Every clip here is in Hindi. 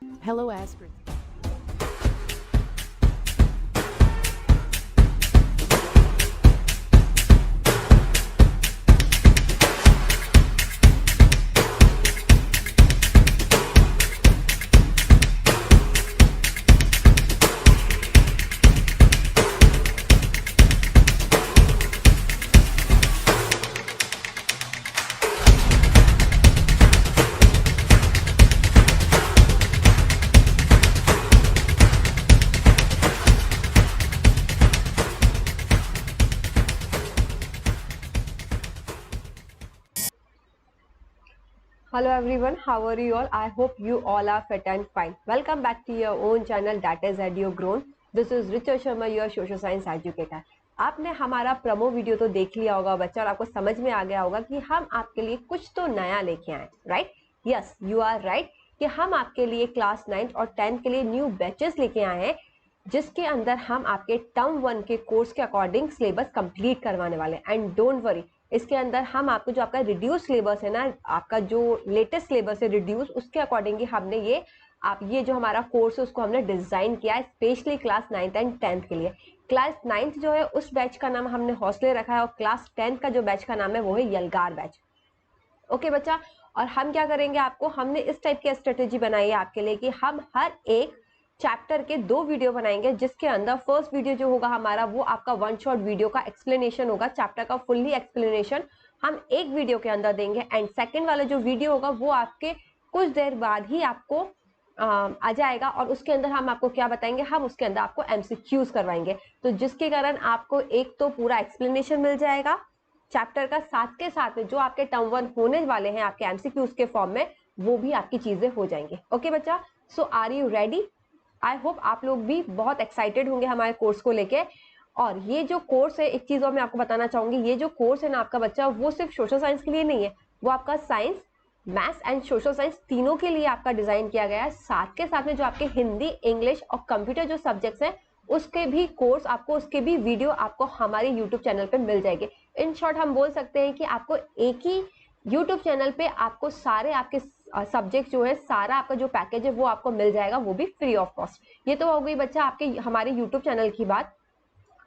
Hello, Astrid. Hello everyone, how are you all? I hope you all are fit and fine. Welcome back to your own channel that is EduGrown. This is Richa Sharma, your social science educator. आपने हमारा प्रमो वीडियो तो देख लिया होगा बच्चा और आपको समझ में आ गया होगा कि हम आपके लिए कुछ तो नया लेके आए, right? Yes, you are right कि हम आपके लिए क्लास 9 और 10 के लिए न्यू बैचेस लेके आए हैं जिसके अंदर हम आपके टर्म 1 के कोर्स के अकॉर्डिंग सिलेबस कंप्लीट करवाने वाले हैं। एंड डोंट वरी, इसके अंदर हम आपको जो आपका रिड्यूस सिलेबस है ना, आपका जो लेटेस्ट सिलेबस है रिड्यूस, उसके अकॉर्डिंग ही हमने ये जो हमारा कोर्स है उसको हमने डिजाइन किया है specially class 9th and 10th के लिए। क्लास 9th जो है उस बैच का नाम हमने हौसले रखा है और क्लास 10th का जो बैच का नाम है वो है यलगार बैच। ओके बच्चा, और हम क्या करेंगे, आपको हमने इस टाइप की स्ट्रेटेजी बनाई है आपके लिए कि हम हर एक चैप्टर के 2 वीडियो बनाएंगे जिसके अंदर फर्स्ट वीडियो जो होगा हमारा वो आपका 1 शॉट वीडियो का एक्सप्लेनेशन होगा, चैप्टर का फुल्ली एक्सप्लेनेशन हम एक वीडियो के अंदर देंगे। एंड सेकंड वाला जो वीडियो होगा वो आपके कुछ देर बाद ही आपको आ जाएगा और उसके अंदर हम आपको क्या बताएंगे, हम उसके अंदर आपको एमसीक्यूज करवाएंगे, तो जिसके कारण आपको एक तो पूरा एक्सप्लेनेशन मिल जाएगा चैप्टर का, साथ के साथ में जो आपके टर्म 1 होने वाले हैं आपके एमसीक्यूज के फॉर्म में वो भी आपकी चीजें हो जाएंगी। ओके बच्चा, so are you ready? I hope आप लोग भी बहुत एक्साइटेड होंगे हमारे कोर्स को लेके। और ये जो कोर्स है, एक चीज और मैं आपको बताना चाहूंगी, ये जो कोर्स है ना आपका बच्चा, वो सिर्फ सोशल साइंस के लिए नहीं है, वो आपका science, maths and social science तीनों के लिए आपका डिजाइन किया गया है। साथ के साथ में जो आपके हिंदी, इंग्लिश और कंप्यूटर जो सब्जेक्ट्स हैं उसके भी कोर्स आपको, उसके भी वीडियो आपको हमारे यूट्यूब चैनल पे मिल जाएगी। इन शॉर्ट हम बोल सकते हैं कि आपको एक ही यूट्यूब चैनल पे आपको सारे आपके सब्जेक्ट जो है, सारा आपका जो पैकेज है वो आपको मिल जाएगा, वो भी फ्री ऑफ कॉस्ट। ये तो हो गई बच्चा आपके हमारे यूट्यूब चैनल की बात।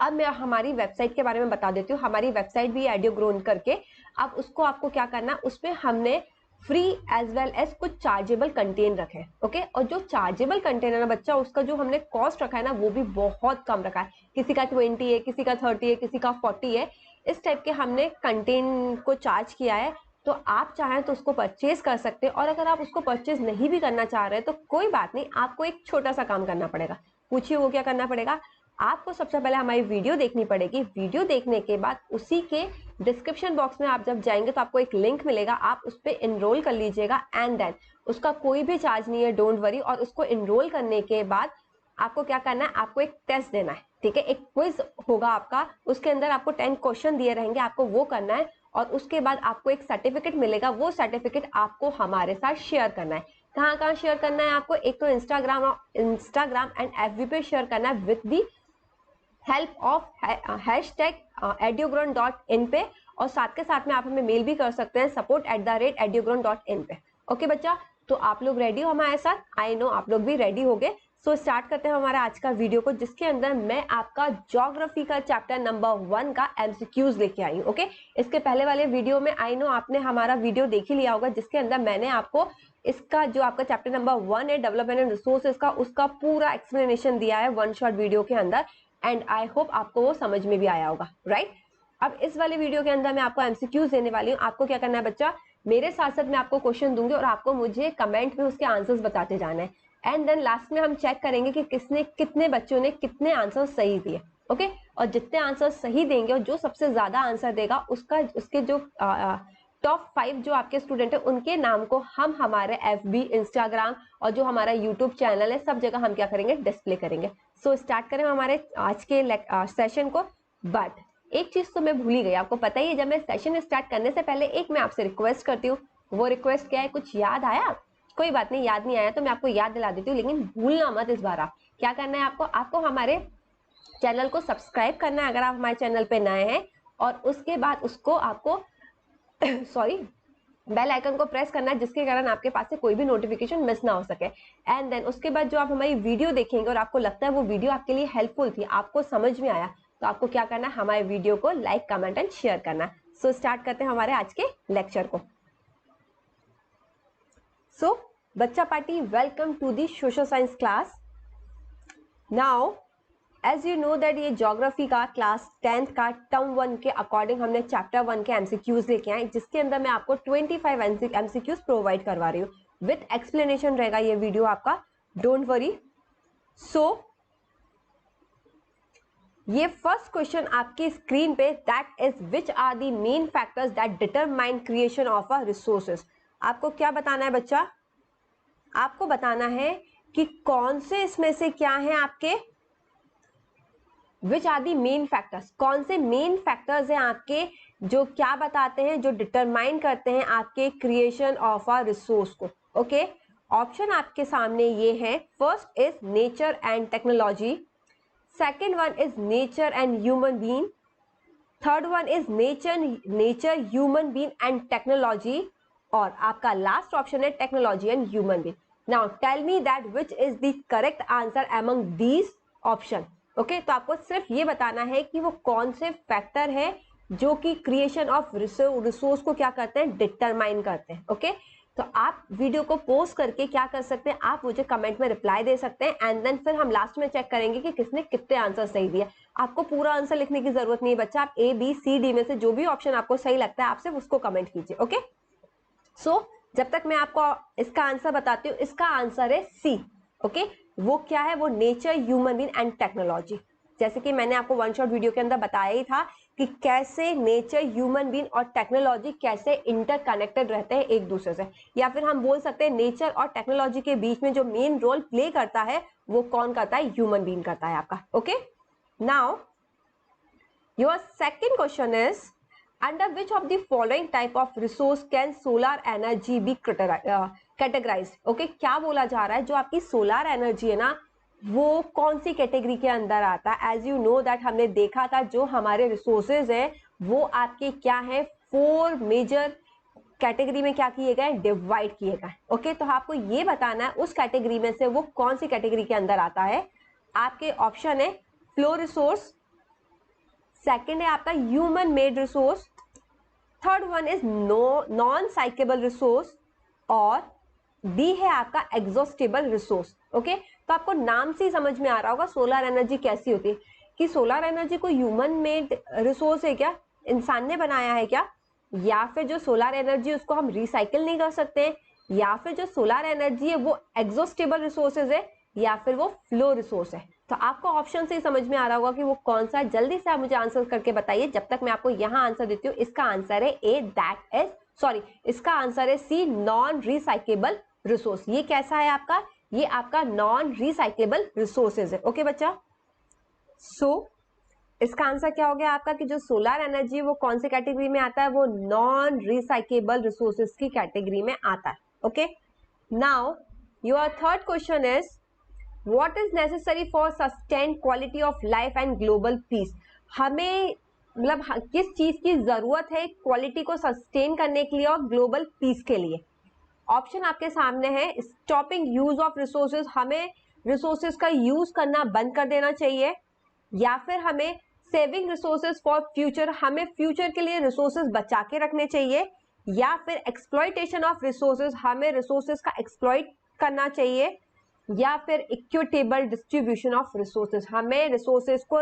अब मैं हमारी वेबसाइट के बारे में बता देती हूँ। हमारी वेबसाइट भी एडियोग्रोन करके, अब उसको आपको क्या करना है, उसमें हमने फ्री एज वेल एज कुछ चार्जेबल कंटेंट रखे हैं। ओके, और जो चार्जेबल कंटेंट है ना बच्चा, उसका जो हमने कॉस्ट रखा है ना वो भी बहुत कम रखा है। किसी का 20 है, किसी का 30 है, किसी का 40 है, इस टाइप के हमने कंटेंट को चार्ज किया है। तो आप चाहें तो उसको परचेज कर सकते हैं, और अगर आप उसको परचेज नहीं भी करना चाह रहे हैं तो कोई बात नहीं, आपको एक छोटा सा काम करना पड़ेगा। पूछिए वो क्या करना पड़ेगा? आपको सबसे पहले हमारी वीडियो देखनी पड़ेगी। वीडियो देखने के बाद उसी के डिस्क्रिप्शन बॉक्स में आप जब जाएंगे तो आपको एक लिंक मिलेगा, आप उस पर इनरोल कर लीजिएगा। एंड देन उसका कोई भी चार्ज नहीं है, डोंट वरी। और उसको इनरोल करने के बाद आपको क्या करना है, आपको एक टेस्ट देना है, ठीक है? एक क्विज होगा आपका, उसके अंदर आपको 10 क्वेश्चन दिए रहेंगे, आपको वो करना है और उसके बाद आपको एक सर्टिफिकेट मिलेगा। वो सर्टिफिकेट आपको हमारे साथ शेयर करना है। कहाँ कहाँ शेयर करना है आपको? एक तो इंस्टाग्राम एंड एफबी पे शेयर करना है with the help of #edugrown.in पे, और साथ के साथ में आप हमें मेल भी कर सकते हैं support@edugrown.in पे। ओके बच्चा, तो आप लोग रेडी हो हमारे साथ? आई नो आप लोग भी रेडी हो गए। सो स्टार्ट करते हैं हमारा आज का वीडियो को, जिसके अंदर मैं आपका ज्योग्राफी का चैप्टर नंबर 1 का एमसीक्यूज लेके आई हूँ। ओके, इसके पहले वाले वीडियो में आई नो आपने हमारा वीडियो देख ही लिया होगा, जिसके अंदर मैंने आपको इसका जो आपका चैप्टर नंबर 1 है डेवलपमेंट एंड रिसोर्सेज का, उसका पूरा एक्सप्लेनेशन दिया है 1 शॉर्ट वीडियो के अंदर। एंड आई होप आपको वो समझ में भी आया होगा, राइट? अब इस वाले वीडियो के अंदर मैं आपको एमसीक्यूज देने वाली हूँ। आपको क्या करना है बच्चा, मेरे साथ साथ मैं आपको क्वेश्चन दूंगी और आपको मुझे कमेंट में उसके आंसर्स बताते जाना है। एंड देन लास्ट में हम चेक करेंगे कि कितने बच्चों ने कितने आंसर सही दिए। ओके, और जितने आंसर सही देंगे और जो सबसे ज्यादा आंसर देगा उसके जो टॉप 5 जो आपके स्टूडेंट है उनके नाम को हम हमारे एफबी, इंस्टाग्राम और जो हमारा यूट्यूब चैनल है सब जगह हम क्या करेंगे, डिस्प्ले करेंगे। सो स्टार्ट करें हमारे आज के सेशन को। बट एक चीज तो मैं भूल ही गई, आपको पता ही है, जब मैं सेशन स्टार्ट करने से पहले एक मैं आपसे रिक्वेस्ट करती हूँ। वो रिक्वेस्ट क्या है, कुछ याद आया? कोई बात नहीं, याद नहीं आया तो मैं आपको याद दिला देती हूँ, लेकिन भूलना मत इस बार। आप क्या करना है, आपको हमारे चैनल को सब्सक्राइब करना है अगर आप हमारे चैनल पे नए हैं, और उसके बाद उसको आपको सॉरी बेल आइकन को प्रेस करना है, जिसके कारण आपके पास से कोई भी नोटिफिकेशन मिस ना हो सके। एंड देन उसके बाद जो आप हमारी वीडियो देखेंगे और आपको लगता है वो वीडियो आपके लिए हेल्पफुल थी, आपको समझ में आया, तो आपको क्या करना है, हमारे वीडियो को लाइक, कमेंट एंड शेयर करना है। सो स्टार्ट करते हैं हमारे आज के लेक्चर को। सो बच्चा party, welcome to the social science class. Now as you know that ये ज्योग्राफी का क्लास 10th का टर्म 1 के अकॉर्डिंग हमने चैप्टर 1 के एमसीक्यूज लेके आए, जिसके अंदर मैं आपको 25 एमसीक्यूज प्रोवाइड करवा रही हूँ। विथ एक्सप्लेनेशन रहेगा ये वीडियो आपका, डोंट वरी। सो ये फर्स्ट क्वेश्चन आपकी स्क्रीन पे, that is which are the main factors that determine creation of a resources. आपको क्या बताना है बच्चा, आपको बताना है कि कौन से इसमें से क्या है आपके, which are the main factors, कौन से मेन फैक्टर्स हैं आपके जो क्या बताते हैं, जो डिटरमाइन करते हैं आपके क्रिएशन ऑफ अ रिसोर्स को। ओके, ऑप्शन आपके सामने ये है। First is nature and technology, second one is nature and human being, third one is nature human being and technology, और आपका लास्ट ऑप्शन है technology and human being. Now tell me that which is the correct answer among these option. Okay, तो आपको सिर्फ ये बताना है कि वो कौन से फैक्टर है जो कि क्रिएशन ऑफ रिसोर्स को क्या करते हैं, डिटरमाइन करते हैं। ओके, तो आप वीडियो को पोस्ट करके क्या कर सकते हैं, आप मुझे कमेंट में रिप्लाई दे सकते हैं, एंड देन फिर हम लास्ट में चेक करेंगे कि किसने कितने आंसर सही दिए। आपको पूरा आंसर लिखने की जरूरत नहीं है बच्चा, आप ए बी सी डी में से जो भी ऑप्शन आपको सही लगता है आप सिर्फ उसको कमेंट कीजिए। ओके, सो जब तक मैं आपको इसका आंसर बताती हूँ, इसका आंसर है सी। ओके, वो क्या है, वो nature, human being and technology. जैसे कि मैंने आपको वन शॉट वीडियो के अंदर बताया ही था कि कैसे नेचर, ह्यूमन बीइंग और टेक्नोलॉजी कैसे इंटरकनेक्टेड रहते हैं एक दूसरे से, या फिर हम बोल सकते हैं नेचर और टेक्नोलॉजी के बीच में जो मेन रोल प्ले करता है वो कौन करता है, ह्यूमन बीइंग करता है आपका। Okay, now your second question is, under which of the following type of resource can solar energy be categorized? Okay, क्या बोला जा रहा है, जो आपकी सोलर एनर्जी है ना वो कौन सी कैटेगरी के अंदर आता है। एज यू नो दैट हमने देखा था जो हमारे रिसोर्सेज है वो आपके क्या है, 4 मेजर कैटेगरी में क्या किए गए, डिवाइड किए गए। ओके, तो आपको ये बताना है उस कैटेगरी में से वो कौन सी कैटेगरी के अंदर आता है। आपके ऑप्शन है फ्लो रिसोर्स, सेकेंड है आपका human made resource, third one is non cyclable resource, और डी है आपका एग्जॉस्टेबल रिसोर्स। ओके, तो आपको नाम से ही समझ में आ रहा होगा सोलर एनर्जी कैसी होती है, कि सोलर एनर्जी को ह्यूमन मेड रिसोर्स है क्या, इंसान ने बनाया है क्या, या फिर जो सोलर एनर्जी उसको हम रिसाइकिल नहीं कर सकते, या फिर जो सोलर एनर्जी है वो एग्जॉस्टेबल रिसोर्सेज है, या फिर वो फ्लो रिसोर्स है। तो आपको ऑप्शन से ही समझ में आ रहा होगा कि वो कौन सा है। जल्दी से आप मुझे आंसर करके बताइए जब तक मैं आपको यहां आंसर देती हूँ। इसका आंसर है ए, दैट इज सॉरी, इसका आंसर है सी, नॉन रिसाइकेबल रिसोर्स। ये कैसा है आपका, ये आपका नॉन रिसाइकेबल रिसोर्सेज है। ओके बच्चा, सो इसका आंसर क्या हो गया आपका, कि जो सोलर एनर्जी वो कौन सी कैटेगरी में आता है, वो नॉन रिसाइकेबल रिसोर्सेज की कैटेगरी में आता है। Okay, now your third question is, What is necessary for sustained quality of life and global peace? हमें मतलब किस चीज की जरूरत है क्वालिटी को सस्टेन करने के लिए और ग्लोबल पीस के लिए। ऑप्शन आपके सामने है, स्टॉपिंग यूज ऑफ रिसोर्सेज, हमें रिसोर्सेज का यूज करना बंद कर देना चाहिए, या फिर हमें सेविंग रिसोर्सेज फॉर फ्यूचर, हमें फ्यूचर के लिए रिसोर्सेज बचा के रखने चाहिए, या फिर एक्सप्लॉइटेशन ऑफ रिसोर्सेज, हमें रिसोर्सेज का एक्सप्लॉइट करना चाहिए, या फिर इक्विटेबल डिस्ट्रीब्यूशन ऑफ रिसोर्सेज, हमें रिसोर्सेज को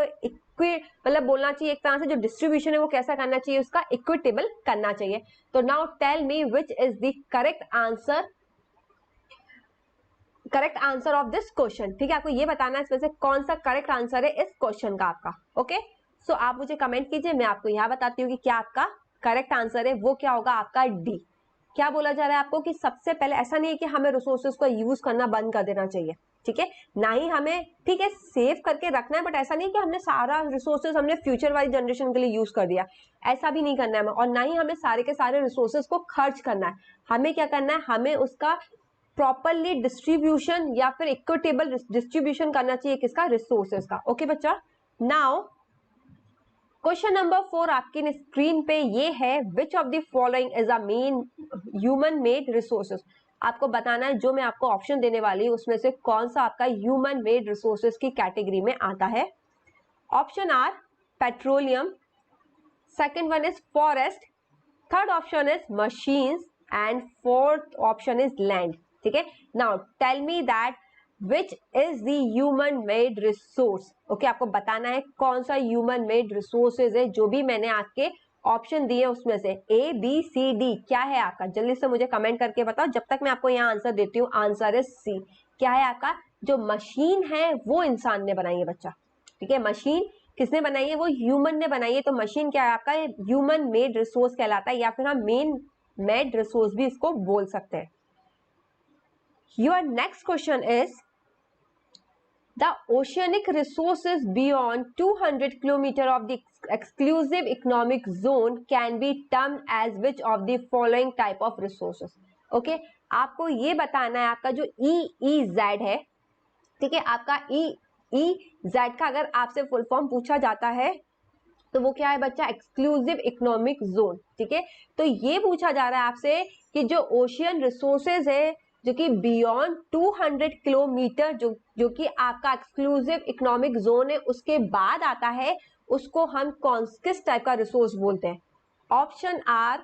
मतलब बोलना चाहिए एक तरह से जो डिस्ट्रीब्यूशन है वो कैसा करना चाहिए, उसका इक्विटेबल करना चाहिए। तो now tell me which is the correct answer of this question. ठीक है, आपको ये बताना है इसमें से कौन सा करेक्ट आंसर है इस क्वेश्चन का आपका। ओके, सो आप मुझे कमेंट कीजिए, मैं आपको यहां बताती हूँ कि क्या आपका करेक्ट आंसर है, वो क्या होगा आपका डी। क्या बोला जा रहा है आपको कि सबसे पहले ऐसा नहीं है कि हमें रिसोर्सेज को यूज करना बंद कर देना चाहिए, ठीक है, ना ही हमें, ठीक है, सेव करके रखना है, बट ऐसा नहीं कि हमने सारा रिसोर्सेज हमने फ्यूचर वाली जनरेशन के लिए यूज कर दिया, ऐसा भी नहीं करना है। और ना ही हमें सारे के सारे रिसोर्सेज को खर्च करना है, हमें क्या करना है, हमें उसका प्रॉपरली डिस्ट्रीब्यूशन या फिर इक्विटेबल डिस्ट्रीब्यूशन करना चाहिए, किसका, रिसोर्सेज का। ओके बच्चा, नाउ क्वेश्चन नंबर 4 आपकी स्क्रीन पे ये है, which of the following is a main human made resources. आपको बताना है, जो मैं आपको ऑप्शन देने वाली हूँ उसमें से कौन सा आपका ह्यूमन मेड रिसोर्सेज की कैटेगरी में आता है। Option are petroleum, second one is forest, third option is machines and fourth option is land. ठीक है, now tell me that which is the human made resource. Okay, आपको बताना है कौन सा ह्यूमन मेड रिसोर्सेज है। जो भी मैंने आपके ऑप्शन दिए उसमें से ए बी सी डी क्या है आपका, जल्दी से मुझे कमेंट करके बताओ। जब तक मैं आपको यहाँ आंसर देती हूँ, आंसर इज सी। क्या है आपका, जो मशीन है वो इंसान ने बनाई है बच्चा। ठीक है, मशीन किसने बनाई है, वो ह्यूमन ने बनाई है। तो मशीन क्या है आपका, ह्यूमन मेड रिसोर्स कहलाता है, या फिर हम मेन मेड रिसोर्स भी इसको बोल सकते हैं। Your next question is the oceanic resources beyond 200 km of the exclusive economic zone can be termed as which of the following type of resources। okay, आपको ये बताना है आपका जो EEZ है। ठीक है, आपका EEZ का अगर आपसे फुल फॉर्म पूछा जाता है तो वो क्या है बच्चा, एक्सक्लूसिव इकोनॉमिक जोन। ठीक है, तो ये पूछा जा रहा है आपसे कि जो ओशियन रिसोर्सेज है जो कि बियॉन्ड 200 किलोमीटर जो कि आपका एक्सक्लूसिव इकोनॉमिक जोन है उसके बाद आता है, उसको हम किस टाइप का रिसोर्स बोलते हैं। ऑप्शन आर,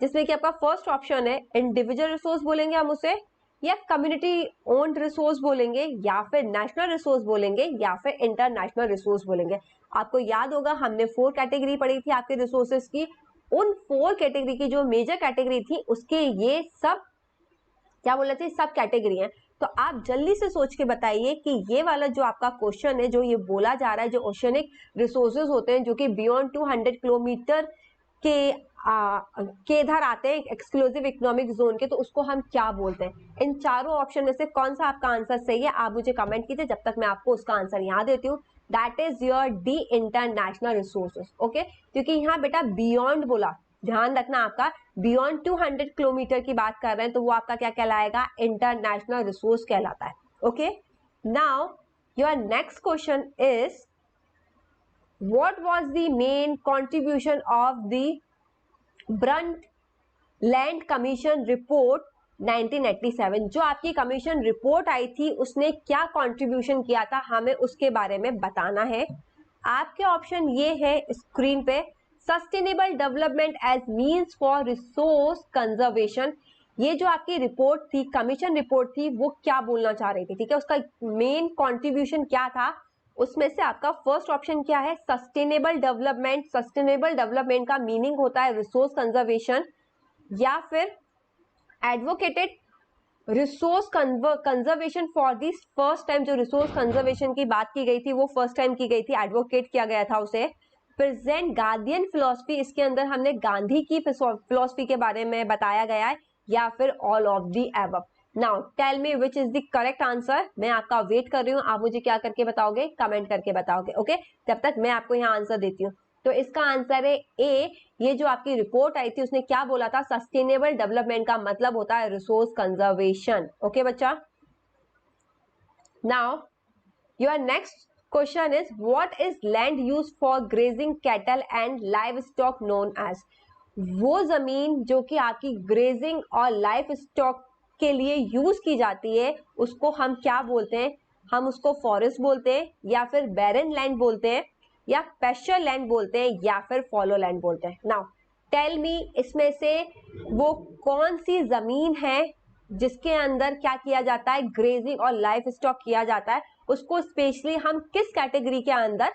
जिसमें कि आपका फर्स्ट ऑप्शन है इंडिविजुअल रिसोर्स बोलेंगे हम उसे, या कम्युनिटी ओन्ड रिसोर्स बोलेंगे, या फिर नेशनल रिसोर्स बोलेंगे, या फिर इंटरनेशनल रिसोर्स बोलेंगे। आपको याद होगा हमने 4 कैटेगरी पढ़ी थी आपके रिसोर्सेज की। उन 4 कैटेगरी की जो मेजर कैटेगरी थी उसके ये सब क्या बोल रहे थे, सब कैटेगरी है। तो आप जल्दी से सोच के बताइए कि ये वाला जो आपका क्वेश्चन है, जो ये बोला जा रहा है, जो ओशियनिक रिसोर्सेज होते हैं जो कि बियॉन्ड 200 किलोमीटर के इधर आते हैं एक्सक्लूसिव इकोनॉमिक जोन के, तो उसको हम क्या बोलते हैं। इन चारों ऑप्शन में से कौन सा आपका आंसर सही है, आप मुझे कमेंट कीजिए जब तक मैं आपको उसका आंसर यहाँ देती हूँ। That is your D international resources. Okay, क्योंकि यहाँ बेटा बियॉन्ड बोला, ध्यान रखना आपका बियॉन्ड 200 किलोमीटर की बात कर रहे हैं तो वो आपका क्या कहलाएगा, इंटरनेशनल रिसोर्स कहलाता है। Okay, now your next question is what was the main contribution of the Brunt land commission report 1987। जो आपकी कमीशन रिपोर्ट आई थी उसने क्या कंट्रीब्यूशन किया था, हमें उसके बारे में बताना है। आपके ऑप्शन ये है स्क्रीन पे, sustainable development as means for resource conservation. ये जो आपकी रिपोर्ट थी, कमीशन रिपोर्ट थी, वो क्या बोलना चाह रही थी। ठीक है, उसका मेन कंट्रीब्यूशन क्या था, उसमें से आपका फर्स्ट ऑप्शन क्या है, सस्टेनेबल डेवलपमेंट। सस्टेनेबल डेवलपमेंट का मीनिंग होता है रिसोर्स कंजर्वेशन, या फिर advocated resource conservation for this first time. जो रिसोर्स कंजर्वेशन की बात की गई थी वो फर्स्ट टाइम की गई थी, एडवोकेट किया गया था उसे। प्रेजेंट गार्डियन फिलोसफी, इसके अंदर हमने गांधी की फिलोसफी के बारे में बताया गया है, या फिर all of the above. Now tell me which is the correct answer. मैं आपका वेट कर रही हूँ, आप मुझे क्या करके बताओगे, कमेंट करके बताओगे। ओके, जब तक मैं आपको यहाँ आंसर देती हूँ। तो इसका आंसर है ए। ये जो आपकी रिपोर्ट आई थी उसने क्या बोला था, सस्टेनेबल डेवलपमेंट का मतलब होता है रिसोर्स कंजर्वेशन। ओके बच्चा, now your next question is what is land use for grazing cattle and livestock known as. वो जमीन जो कि आपकी ग्रेजिंग और लाइव स्टॉक के लिए यूज की जाती है उसको हम क्या बोलते हैं, हम उसको फॉरेस्ट बोलते हैं, या फिर बैरन लैंड बोलते हैं, या पेस्चर लैंड बोलते हैं, या फिर फॉलो लैंड बोलते हैं। नाउ टेल मी, इसमें से वो कौन सी जमीन है जिसके अंदर क्या किया जाता है, ग्रेजिंग और लाइफ स्टॉक किया जाता है, उसको स्पेशली हम किस कैटेगरी के अंदर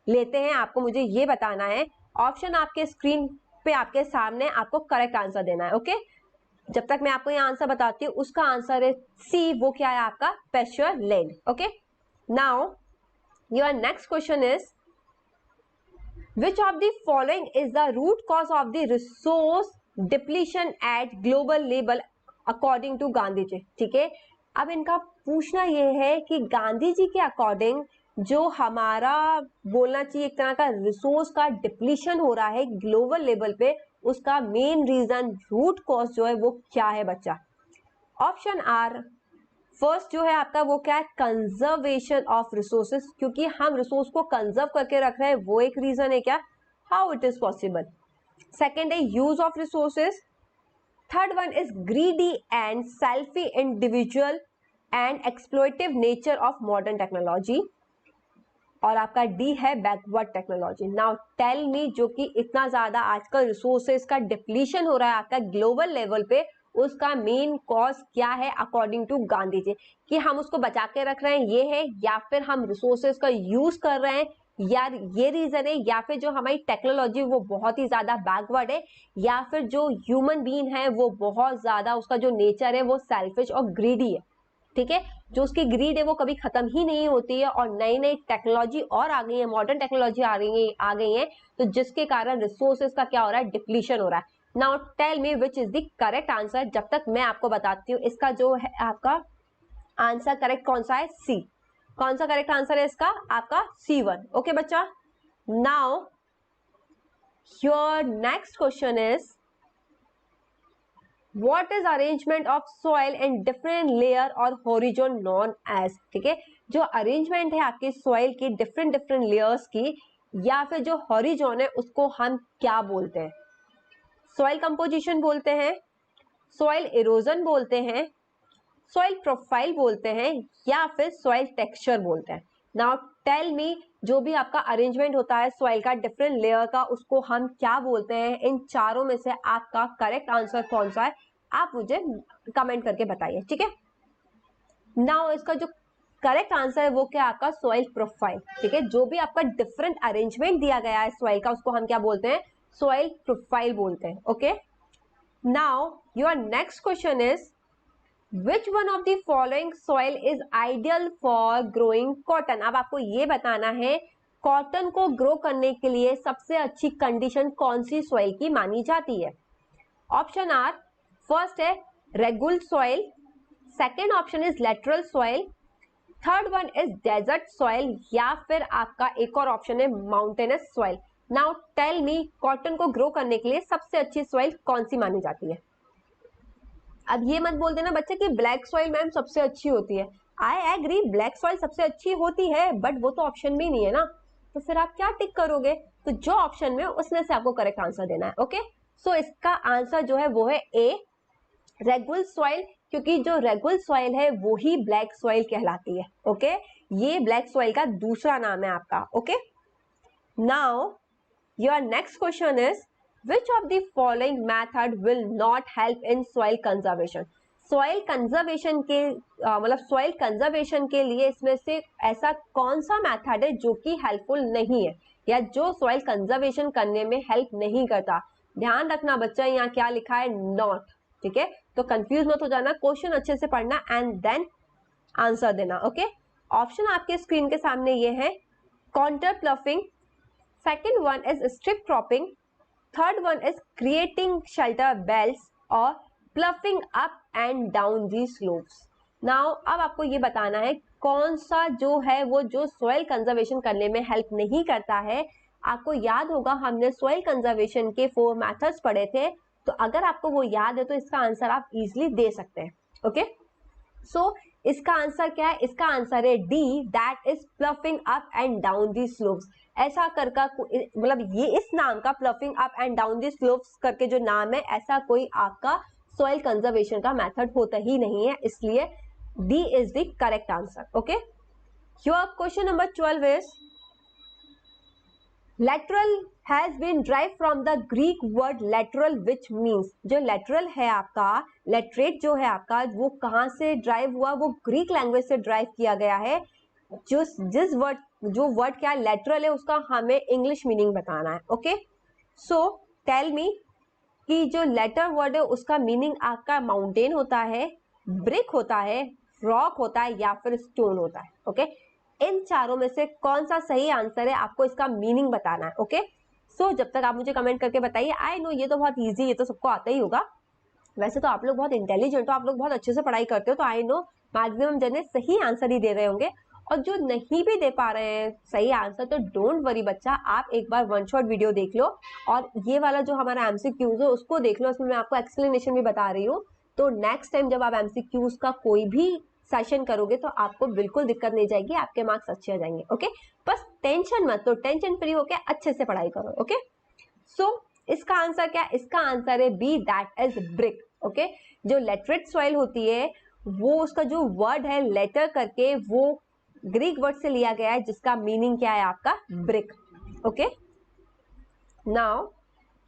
लेते हैं, आपको मुझे ये बताना है। ऑप्शन आपके स्क्रीन पे आपके सामने, आपको करेक्ट आंसर देना है। ओके, जब तक मैं आपको ये आंसर बताती हूँ, उसका आंसर है सी, वो क्या है आपका, pasture land. Okay, now your next question is which of the following is the root cause of the resource depletion at global level according to Gandhi ji. ठीक है, अब इनका पूछना यह है कि गांधी जी के अकॉर्डिंग जो हमारा बोलना चाहिए एक तरह का रिसोर्स का डिप्लीशन हो रहा है ग्लोबल लेवल पे, उसका मेन रीजन रूट कॉज जो है वो क्या है बच्चा। ऑप्शन आर फर्स्ट जो है आपका वो क्या है, कंजर्वेशन ऑफ रिसोर्सेज, क्योंकि हम रिसोर्स को कंजर्व करके रख रहे हैं, वो एक रीजन है क्या, how it is possible. Second है use of resources. Third one is greedy and selfie individual and exploitative nature of modern technology. और आपका डी है backward technology. Now tell me, जो कि इतना ज्यादा आजकल रिसोर्सेज का डिप्लीशन हो रहा है आपका ग्लोबल लेवल पे, उसका मेन कॉज क्या है अकॉर्डिंग टू गांधी जी, कि हम उसको बचा के रख रहे हैं ये है, या फिर हम रिसोर्सेज का यूज कर रहे हैं, यार ये रीजन है, या फिर जो हमारी टेक्नोलॉजी वो बहुत ही ज्यादा बैकवर्ड है, या फिर जो ह्यूमन बीइंग है वो बहुत ज्यादा उसका जो नेचर है वो सेल्फिश और ग्रीडी है। ठीक है, जो उसकी ग्रीड है वो कभी खत्म ही नहीं होती है, और नई नई टेक्नोलॉजी और आ गई है, मॉडर्न टेक्नोलॉजी आ गई है, तो जिसके कारण रिसोर्सेज का क्या हो रहा है, डिप्लीशन हो रहा है। Now tell me which is the correct answer. जब तक मैं आपको बताती हूँ इसका जो है आपका आंसर करेक्ट कौन सा है, सी। कौन सा करेक्ट आंसर है इसका, आपका C1। ओके बच्चा, now your next question is What is arrangement of soil in different layer और horizon known as। ठीक है, जो अरेंजमेंट है आपके सॉइल की डिफरेंट डिफरेंट लेयर्स की, या फिर जो हॉरिजॉन है उसको हम क्या बोलते हैं, सॉइल कंपोजिशन बोलते हैं, सॉइल इरोजन बोलते हैं, सॉइल प्रोफाइल बोलते हैं, या फिर सॉइल टेक्सचर बोलते हैं। नाउ टेल मी, जो भी आपका अरेंजमेंट होता है सॉइल का डिफरेंट लेयर का, उसको हम क्या बोलते हैं, इन चारों में से आपका करेक्ट आंसर कौन सा है, आप मुझे कमेंट करके बताइए। ठीक है, नाउ इसका जो करेक्ट आंसर है वो क्या आपका सॉइल प्रोफाइल। ठीक है, जो भी आपका डिफरेंट अरेंजमेंट दिया गया है सॉइल का, उसको हम क्या बोलते हैं, सॉइल प्रोफाइल बोलते हैं। Okay, now your next question is Which one of the following soil is ideal for growing cotton। अब आपको ये बताना है कॉटन को ग्रो करने के लिए सबसे अच्छी कंडीशन कौन सी सॉइल की मानी जाती है। ऑप्शन आर, फर्स्ट है regur soil, second option is lateral soil, third one is desert soil, या फिर आपका एक और ऑप्शन है mountainous soil. Now tell me, cotton को ग्रो करने के लिए सबसे अच्छी सॉइल कौन सी मानी जाती है। अब ये मत बोल देना बच्चे कि ब्लैक सॉइल मैम सबसे अच्छी होती है। आई एग्री, ब्लैक सॉइल सबसे अच्छी होती है, बट वो तो ऑप्शन में नहीं है ना, तो फिर आप क्या टिक करोगे, तो जो ऑप्शन में उसमें से आपको करेक्ट आंसर देना है। ओके, सो इसका आंसर जो है वो है ए, रेगुल सॉइल, क्योंकि जो रेगुल सॉइल है वो ही ब्लैक सॉइल कहलाती है। ओके, ये ब्लैक सॉइल का दूसरा नाम है आपका। Okay, now your next question is Which of the following method will not help in soil conservation। Soil conservation के मतलब सॉइल कंजर्वेशन के लिए इसमें से ऐसा कौन सा मेथड है जो कि हेल्पफुल नहीं है, या जो सॉइल कंजर्वेशन करने में हेल्प नहीं करता। ध्यान रखना बच्चा, यहाँ क्या लिखा है, नॉट। ठीक है, तो कंफ्यूज मत हो जाना, क्वेश्चन अच्छे से पढ़ना एंड देन आंसर देना। ओके, ऑप्शन आपके स्क्रीन के सामने ये है, counter ploughing, second one is strip cropping, third one is creating shelter belts, और ploughing up and down the slopes. Now अब आपको ये बताना है कौन सा जो है वो जो सॉइल कंजर्वेशन करने में हेल्प नहीं करता है। आपको याद होगा हमने सॉइल कंजर्वेशन के 4 मेथड्स पढ़े थे, तो अगर आपको वो याद है तो इसका आंसर आप इजिली दे सकते हैं। ओके, सो इसका आंसर क्या है, इसका आंसर है D, that is ploughing up and down the slopes. ऐसा करका मतलब ये इस नाम का ploughing up and down the slopes करके जो नाम है, ऐसा कोई आपका सॉइल कंजर्वेशन का मेथड होता ही नहीं है, इसलिए D is the correct answer. Okay, your question number 12 is lateral has been derived from the Greek word lateral which means। जो lateral है आपका, laterate जो है आपका, वो कहाँ से ड्राइव हुआ, वो ग्रीक लैंग्वेज से ड्राइव किया गया है। जिस वर्ड जो वर्ड क्या lateral है उसका हमें इंग्लिश मीनिंग बताना है। ओके, सो टेल मी कि जो लेटर वर्ड है उसका मीनिंग आपका माउंटेन होता है, ब्रिक होता है, रॉक होता है, या फिर स्टोन होता है। ओके, इन चारों में से कौन सा सही आंसर है, आपको इसका मीनिंग बताना है। ओके, सो जब तक आप मुझे कमेंट करके बताइए। आई नो ये तो बहुत इजी, ये तो सबको आता ही होगा, वैसे तो आप लोग बहुत इंटेलिजेंट हो, आप लोग बहुत अच्छे से पढ़ाई करते हो, तो आई नो मैक्सिमम जने सही आंसर ही दे रहे होंगे, और जो नहीं भी दे पा रहे हैं सही आंसर, तो डोंट वरी बच्चा, आप एक बार वन शॉट वीडियो देख लो, और ये वाला जो हमारा एमसीक्यूज है उसको देख लो, उसमें मैं आपको एक्सप्लेनेशन भी बता रही हूँ। तो नेक्स्ट टाइम जब आप एमसीक्यूज का कोई भी सेशन करोगे तो आपको बिल्कुल दिक्कत नहीं जाएगी, आपके मार्क्स अच्छे आ जाएंगे। ओके, बस टेंशन मत, तो टेंशन फ्री होके अच्छे से पढ़ाई करो। ओके, सो इसका आंसर क्या? इसका आंसर है B, that is brick. Okay, जो लेटरेट सॉइल होती है वो उसका जो वर्ड है लेटर करके वो ग्रीक वर्ड से लिया गया है जिसका मीनिंग क्या है आपका? Brick. Okay, now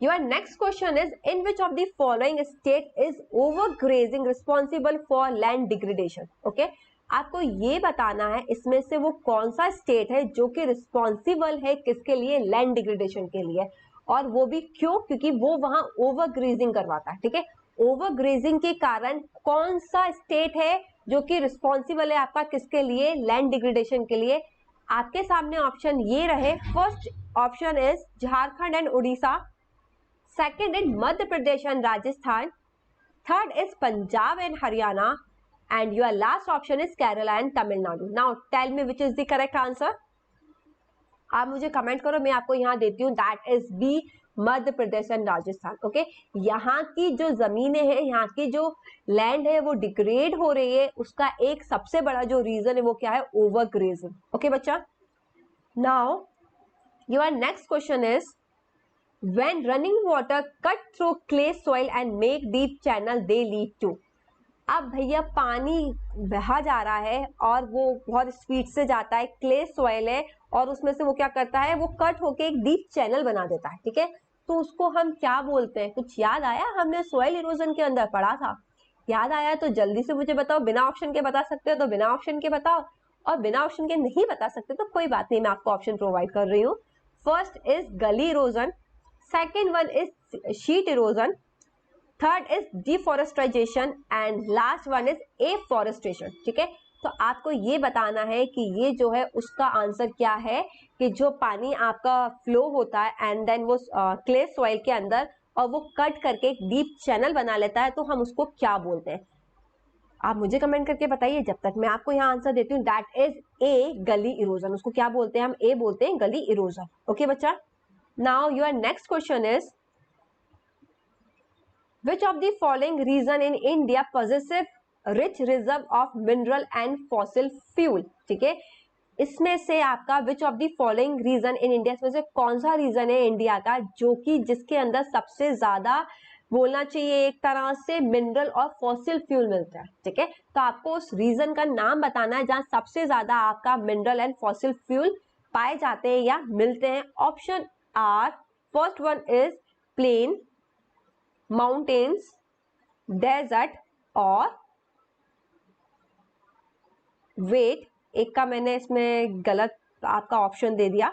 your next question is in which of the following state is overgrazing responsible for land degradation? Okay, आपको ये बताना है इसमें से वो कौन सा स्टेट है जो कि रिस्पॉन्सिबल है किसके लिए? लैंड डिग्रेडेशन के लिए। और वो भी क्यों? क्योंकि वो वहां ओवरग्रेजिंग करवाता है। ठीक है, ओवरग्रेजिंग के कारण कौन सा स्टेट है जो कि रिस्पॉन्सिबल है आपका किसके लिए? लैंड डिग्रेडेशन के लिए। आपके सामने ऑप्शन ये रहे, first option is Jharkhand and Orissa, second is Madhya Pradesh and Rajasthan, third is Punjab and Haryana, and your last option is Kerala and Tamil Nadu. Now tell me which is the correct answer. आप मुझे कमेंट करो, मैं आपको यहाँ देती हूँ, that is B, Madhya Pradesh and Rajasthan. Okay, यहाँ की जो जमीनें हैं, यहाँ की जो लैंड है वो डिग्रेड हो रही है, उसका एक सबसे बड़ा जो रीजन है वो क्या है? ओवरग्रेजिंग। ओके बच्चा, now your next question is when running water cut through clay soil and make deep channel they lead to। अब भैया पानी बहा जा रहा है और वो बहुत स्पीड से जाता है, क्ले सॉइल है और उसमें से वो क्या करता है? वो कट होके एक डीप चैनल बना देता है। ठीक है, तो उसको हम क्या बोलते हैं? कुछ याद आया? हमने सॉइल इरोजन के अंदर पढ़ा था, याद आया तो जल्दी से मुझे बताओ। बिना ऑप्शन के बता सकते हो तो बिना ऑप्शन के बताओ, और बिना ऑप्शन के नहीं बता सकते तो कोई बात नहीं, मैं आपको ऑप्शन प्रोवाइड कर रही हूँ। फर्स्ट इज गली erosion, second one is sheet erosion, third is deforestation and last one is afforestation। ठीक है, तो आपको ये बताना है कि ये जो है उसका आंसर क्या है, कि जो पानी आपका फ्लो होता है एंड देन वो क्ले सॉइल के अंदर और वो कट करके एक डीप चैनल बना लेता है, तो हम उसको क्या बोलते हैं? आप मुझे कमेंट करके बताइए, जब तक मैं आपको यहाँ आंसर देती हूँ। दैट इज ए, गली इरोजन। उसको क्या बोलते हैं? हम ए बोलते हैं, गली इरोजन। ओके बच्चा, now your next question is which of the following region in India possesses rich reserve of mineral and fossil fuel। ठीक है, इसमें से आपका which of the following region in India, इसमें से कौन सा रीजन है इंडिया का जो कि जिसके अंदर सबसे ज्यादा बोलना चाहिए एक तरह से मिनरल और फॉसिल फ्यूल मिलता है। ठीक है, तो आपको उस रीजन का नाम बताना है जहां सबसे ज्यादा आपका मिनरल एंड फॉसिल फ्यूल पाए जाते हैं या मिलते हैं। Option are, first one is plain, mountains, desert और वेट। एक का मैंने इसमें गलत आपका ऑप्शन दे दिया,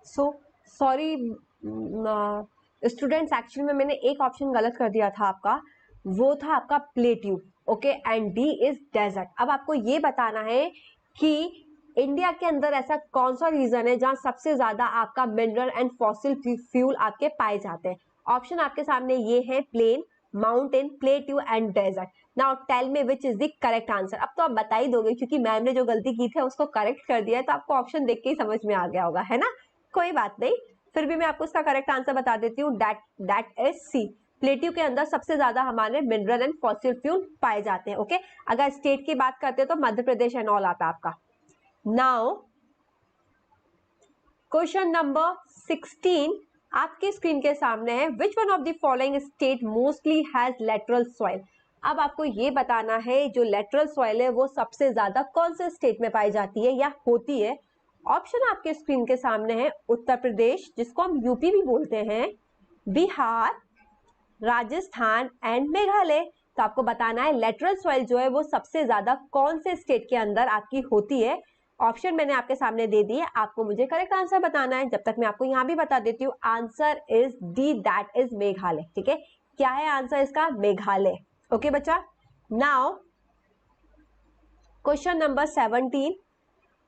सो सॉरी स्टूडेंट्स, एक्चुअली में मैंने एक ऑप्शन गलत कर दिया था आपका, वो था आपका plateau. Okay, and D is desert. अब आपको ये बताना है कि इंडिया के अंदर ऐसा कौन सा रीजन है जहां सबसे ज्यादा आपका मिनरल एंड फॉसिल फ्यूल आपके पाए जाते हैं। ऑप्शन आपके सामने ये है, plain, mountain, plateau and desert. Now tell me which is the correct answer. अब तो आप बता ही दोगे क्योंकि मैम ने जो गलती की थी उसको करेक्ट कर दिया है, तो आपको ऑप्शन देख के ही समझ में आ गया होगा, है ना? कोई बात नहीं, फिर भी मैं आपको इसका करेक्ट आंसर बता देती हूँ, दैट इज सी। प्लेट्यू के अंदर सबसे ज्यादा हमारे मिनरल एंड फॉसिल फ्यूल पाए जाते हैं। ओके, अगर स्टेट की बात करते हैं तो मध्य प्रदेश एंड ऑल आता है आपका। नाउ क्वेश्चन नंबर 16 आपकी स्क्रीन के सामने है, विच one of the following state mostly has lateral soil. अब आपको ये बताना है जो लेटरल सॉइल है वो सबसे ज्यादा कौन से स्टेट में पाई जाती है या होती है। ऑप्शन आपके स्क्रीन के सामने है, उत्तर प्रदेश जिसको हम यूपी भी बोलते हैं, बिहार, राजस्थान एंड मेघालय। तो आपको बताना है लेटरल सॉइल जो है वो सबसे ज्यादा कौन से स्टेट के अंदर आपकी होती है। ऑप्शन मैंने आपके सामने दे दिए, आपको मुझे करेक्ट आंसर बताना है। जब तक मैं आपको यहां भी बता देती हूँ, answer is D, that is Meghalaya. ठीक है, क्या है आंसर इसका? मेघालय। ओके बच्चा, now question number 17,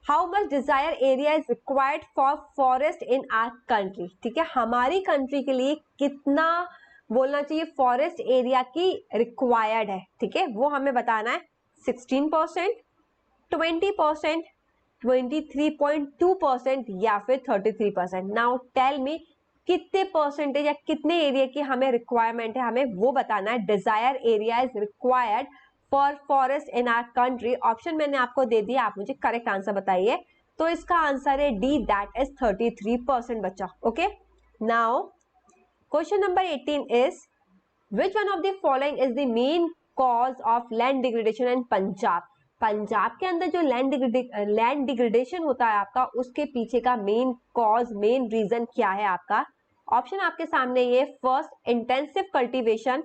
how much desire area is required for forest in our country. ठीक है, हमारी कंट्री के लिए कितना बोलना चाहिए फॉरेस्ट एरिया की रिक्वायर्ड है। ठीक है, वो हमें बताना है, 16%, 20%, 23.2% या फिर 33%। नाउ टेल मी कितने परसेंटेज या कितने एरिया की हमें रिक्वायरमेंट है, हमें वो बताना है। Desire area is required for forest in our country. Option मैंने आपको दे दिया, आप मुझे करेक्ट आंसर बताइए। तो इसका आंसर है डी, दैट इज 33% बच्चा। Okay, now question number 18 is which one of the following is the main cause of land degradation इन पंजाब। पंजाब के अंदर जो लैंड डिग्रेडेशन होता है आपका, उसके पीछे का मेन कॉज, मेन रीजन क्या है आपका। ऑप्शन आपके सामने ये, first intensive cultivation,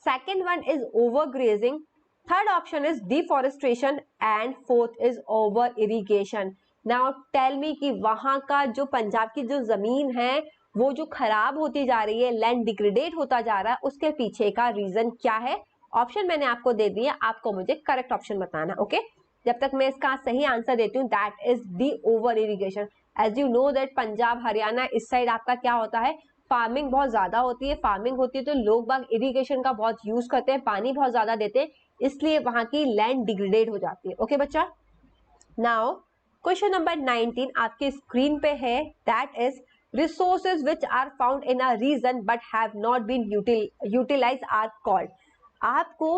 second one is overgrazing, third option is deforestation and fourth is over irrigation. Now tell me कि वहां का जो पंजाब की जो जमीन है वो जो खराब होती जा रही है, लैंड डिग्रेडेट होता जा रहा है, उसके पीछे का रीजन क्या है। ऑप्शन मैंने आपको दे दिया, आपको मुझे करेक्ट ऑप्शन बताना। ओके, जब तक मैं इसका सही आंसर देती हूँ, that is the over irrigation. As you know that Punjab Haryana इस साइड आपका क्या होता है, फार्मिंग बहुत ज्यादा होती है। फार्मिंग होती है तो लोग बाग इरिगेशन का बहुत यूज करते हैं, पानी बहुत ज्यादा देते हैं, इसलिए वहां की लैंड डिग्रेडेट हो जाती है। ओके बच्चा, नाउ क्वेश्चन नंबर 19 आपके स्क्रीन पे है, that is resources which are found in a region but have not been utilized are called। आपको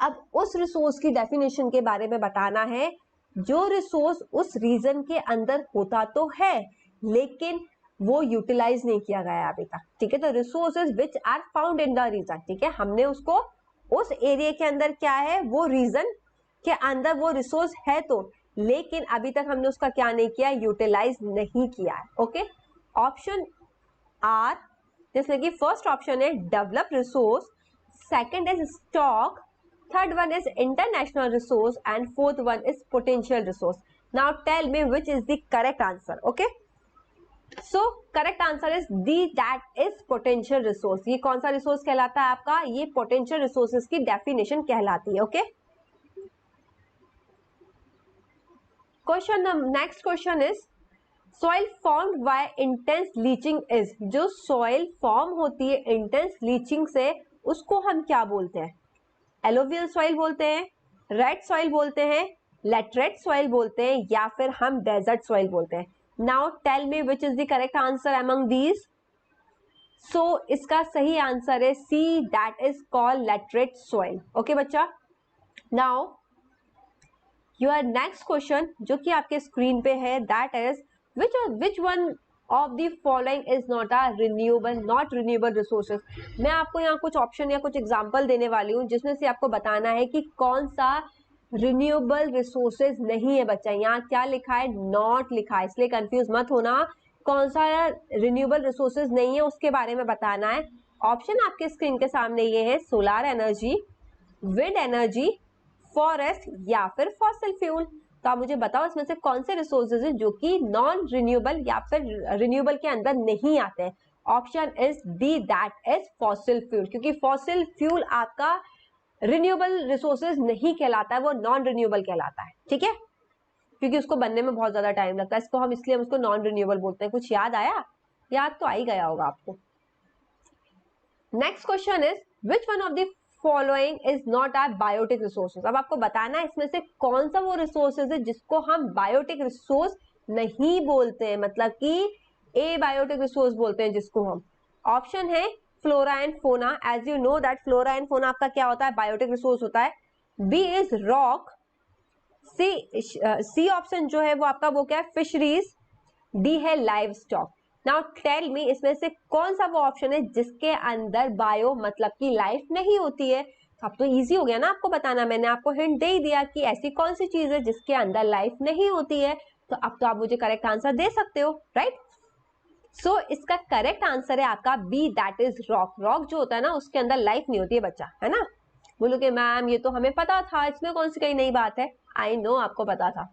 अब उस रिसोर्स की डेफिनेशन के बारे में बताना है जो रिसोर्स उस रीजन के अंदर होता तो है लेकिन वो यूटिलाइज नहीं किया गया अभी तक। ठीक है, तो resources which are found in the region, ठीक है, हमने उसको उस एरिया के अंदर क्या है, वो रीजन के अंदर वो रिसोर्स है तो, लेकिन अभी तक हमने उसका क्या नहीं किया, यूटिलाइज नहीं किया है। ओके, ऑप्शन आर, जिसमें कि फर्स्ट ऑप्शन है develop resource, second is stock, third one is international resource and fourth one is potential resource. Now tell me which is the correct answer. Okay, so correct answer is D, that is potential resource. ये कौन सा रिसोर्स कहलाता है आपका, ये पोटेंशियल रिसोर्सेज की डेफिनेशन कहलाती है। Okay, question next question is soil formed by intense leaching is. जो सॉइल फॉर्म होती है इंटेंस लीचिंग से, उसको हम क्या बोलते हैं, एलोवियल सॉइल बोलते हैं, रेड सॉइल बोलते हैं, लेटरेट सॉइल बोलते हैं, या फिर हम डेजर्ट सॉइल बोलते हैं। Now tell me which is the correct answer among these. So इसका सही आंसर है C, that is called laterite soil. Okay बच्चा, नाउ योर नेक्स्ट क्वेश्चन जो कि आपके स्क्रीन पे है, that is which one of the following is not a renewable resources। मैं आपको यहाँ कुछ ऑप्शन या कुछ एग्जांपल देने वाली हूँ जिसमें से आपको बताना है कि कौन सा रिन्यूएबल रिसोर्सेज नहीं है। बच्चा यहाँ क्या लिखा है, नॉट लिखा है, इसलिए कंफ्यूज मत होना। कौन सा रिन्यूएबल रिसोर्सेज नहीं है उसके बारे में बताना है। ऑप्शन आपके स्क्रीन के सामने ये है, solar energy, wind energy, forest या फिर फॉसिल फ्यूल। तो आप मुझे बताओ इसमें से कौन से रिसोर्सेज है जो कि नॉन रिन्यूएबल या फिर रिन्यूएबल के अंदर नहीं आते हैं। Option is D, that is fossil fuel, क्योंकि फॉसिल फ्यूल आपका रिन्यूएबल रिसोर्सेज नहीं कहलाता है, वो नॉन रिन्यूएबल कहलाता है। ठीक है, क्योंकि उसको बनने में बहुत ज्यादा टाइम लगता है, इसको हम इसलिए हम उसको नॉन रिन्यूएबल बोलते हैं। कुछ याद आया, याद तो आ ही गया होगा आपको। Next question is which one of the following is not are biotic resources. अब आपको बताना है इसमें से कौन सा वो रिसोर्सेज है जिसको हम बायोटिक रिसोर्स नहीं बोलते हैं, मतलब कि ए बायोटिक रिसोर्स बोलते हैं जिसको हम। ऑप्शन है flora and fauna, as you know that flora and fauna आपका क्या होता है, बायोटिक रिसोर्स होता है। B is rock, C option जो है वो आपका वो क्या है, फिशरीज, डी है livestock. Now tell me इसमें से कौन सा वो ऑप्शन है जिसके अंदर बायो मतलब की लाइफ नहीं होती है। अब तो इजी हो गया ना आपको बताना, मैंने आपको हिंट दे ही दिया कि ऐसी कौन सी चीज है जिसके अंदर लाइफ नहीं होती है, तो अब तो आप मुझे करेक्ट आंसर दे सकते हो, राइट। सो इसका करेक्ट आंसर है आपका B, that is rock. Rock जो होता है ना उसके अंदर लाइफ नहीं होती है बच्चा, है ना। बोलोगे मैम ये तो हमें पता था, इसमें कौन सी कहीं नई बात है। आई नो आपको पता था।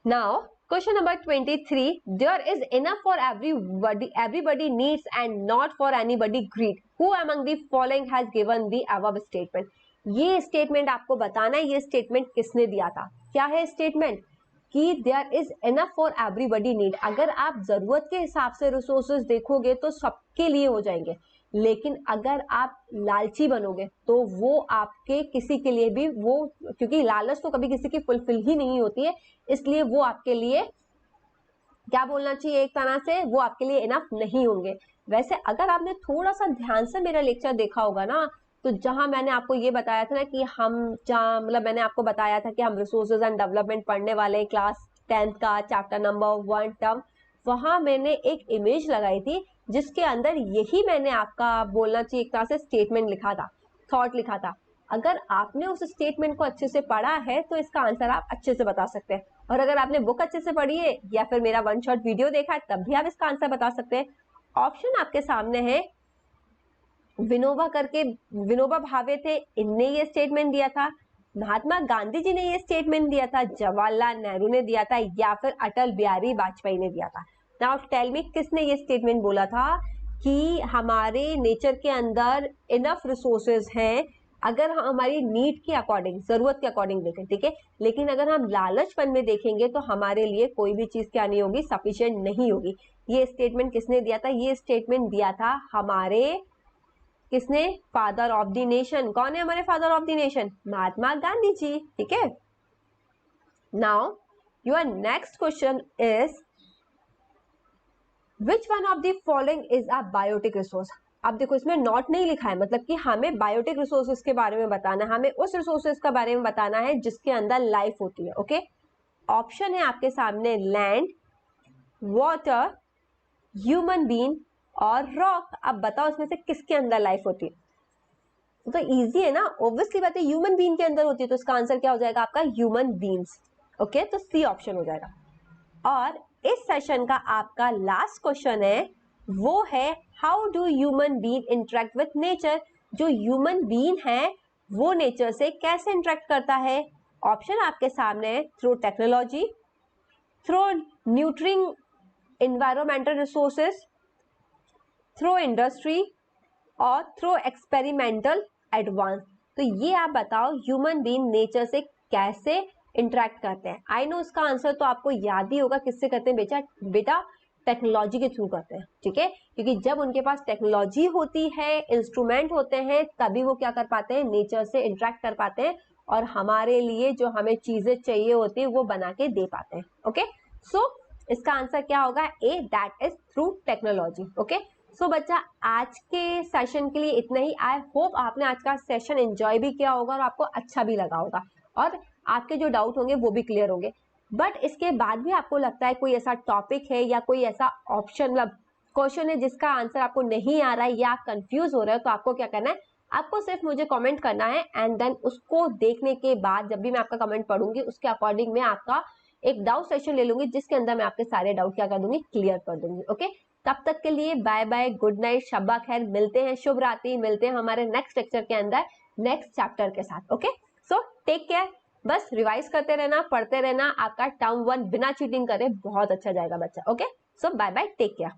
Now question number 23, there is enough for everybody needs and not for anybody greed, who among the following has given the above statement। ये स्टेटमेंट आपको बताना है, ये स्टेटमेंट किसने दिया था। क्या है स्टेटमेंट कि there is enough for everybody need, अगर आप जरूरत के हिसाब से रिसोर्सेज देखोगे तो सबके लिए हो जाएंगे, लेकिन अगर आप लालची बनोगे तो वो आपके किसी के लिए भी वो, क्योंकि लालच तो कभी किसी की फुलफिल ही नहीं होती है, इसलिए वो आपके लिए क्या बोलना चाहिए एक तरह से, वो आपके लिए इनफ नहीं होंगे। वैसे अगर आपने थोड़ा सा ध्यान से मेरा लेक्चर देखा होगा ना, तो जहां मैंने आपको ये बताया था ना कि हम जहाँ मतलब मैंने आपको बताया था कि हम रिसोर्सेज एंड डेवलपमेंट पढ़ने वाले हैं क्लास 10th का चैप्टर नंबर 1 टर्म, वहां मैंने एक इमेज लगाई थी जिसके अंदर यही मैंने आपका बोलना चाहिए एक तरह से स्टेटमेंट लिखा था, थॉट लिखा था। अगर आपने उस स्टेटमेंट को अच्छे से पढ़ा है तो इसका आंसर आप अच्छे से बता सकते हैं, और अगर आपने बुक अच्छे से पढ़ी है या फिर मेरा वन शॉट वीडियो देखा है तब भी आप इसका आंसर बता सकते हैं। ऑप्शन आपके सामने है, विनोबा करके विनोबा भावे थे, इनने ये स्टेटमेंट दिया था, महात्मा गांधी जी ने ये स्टेटमेंट दिया था, जवाहरलाल नेहरू ने दिया था, या फिर अटल बिहारी वाजपेयी ने दिया था। नाउ टेल मी किसने ये स्टेटमेंट बोला था कि हमारे नेचर के अंदर इनफ रिसोर्सेज हैं अगर हम हमारी नीड के अकॉर्डिंग, जरूरत के अकॉर्डिंग देखें, ठीक है, लेकिन अगर हम लालचपन में देखेंगे तो हमारे लिए कोई भी चीज क्या नहीं होगी, सफिशिएंट नहीं होगी। ये स्टेटमेंट किसने दिया था? ये स्टेटमेंट दिया था हमारे, किसने? Father of the nation. कौन है हमारे father of the nation? Mahatma Gandhi ji, ठीक है। Now your next question is which one of the following is a biotic resource. अब देखो इसमें नॉट नहीं लिखा है, मतलब कि हमें बायोटिक रिसोर्सेज के बारे में बताना है, हमें उस रिसोर्सेज के बारे में बताना है जिसके अंदर लाइफ होती है। ओके, ऑप्शन है आपके सामने लैंड, वाटर, ह्यूमन बीइंग और रॉक। अब बताओ इसमें से किसके अंदर लाइफ होती है? तो इजी है ना, ऑब्वियसली बात है ह्यूमन बीइंग के अंदर होती है, तो इसका आंसर क्या हो जाएगा आपका? Human beings. ओके, तो सी ऑप्शन हो जाएगा। और इस सेशन का आपका लास्ट क्वेश्चन है, वो है how do human being interact with nature. जो ह्यूमन बीइंग है वो नेचर से कैसे इंटरेक्ट करता है? ऑप्शन आपके सामने है, through technology, through nurturing environmental resources, through industry और थ्रू एक्सपेरिमेंटल एडवांस। तो ये आप बताओ ह्यूमन बीइंग नेचर से कैसे इंटरेक्ट करते हैं। आई नो इसका आंसर तो आपको याद ही होगा, किससे करते हैं बेटा? टेक्नोलॉजी के थ्रू करते हैं, ठीक है, क्योंकि जब उनके पास टेक्नोलॉजी होती है, इंस्ट्रूमेंट होते हैं, तभी वो क्या कर पाते हैं? नेचर से इंटरेक्ट कर पाते हैं और हमारे लिए जो हमें चीजें चाहिए होती है वो बना के दे पाते हैं। ओके, सो इसका आंसर क्या होगा? A, that is through technology. Okay, so बच्चा आज के सेशन के लिए इतना ही। आई होप आपने आज का सेशन एंजॉय भी किया होगा और आपको अच्छा भी लगा होगा, और आपके जो डाउट होंगे वो भी क्लियर होंगे। बट इसके बाद भी आपको लगता है कोई ऐसा टॉपिक है या कोई ऐसा ऑप्शन मतलब क्वेश्चन है जिसका आंसर आपको नहीं आ रहा है या आप कंफ्यूज हो रहे हो, तो आपको क्या करना है? आपको सिर्फ मुझे कमेंट करना है, एंड देन उसको देखने के बाद जब भी मैं आपका कमेंट पढ़ूंगी उसके अकॉर्डिंग मैं आपका एक डाउट सेशन ले लूंगी, जिसके अंदर मैं आपके सारे डाउट क्या कर दूंगी? क्लियर कर दूंगी। ओके, तब तक के लिए बाय बाय, गुड नाइट, शब्बा खैर, मिलते हैं, शुभ रात्रि, मिलते हैं हमारे नेक्स्ट लेक्चर के अंदर नेक्स्ट चैप्टर के साथ। Okay, so take care. बस रिवाइज करते रहना, पढ़ते रहना, आपका टर्म 1 बिना चीटिंग करे बहुत अच्छा जाएगा बच्चा। ओके, सो बाय बाय, टेक केयर।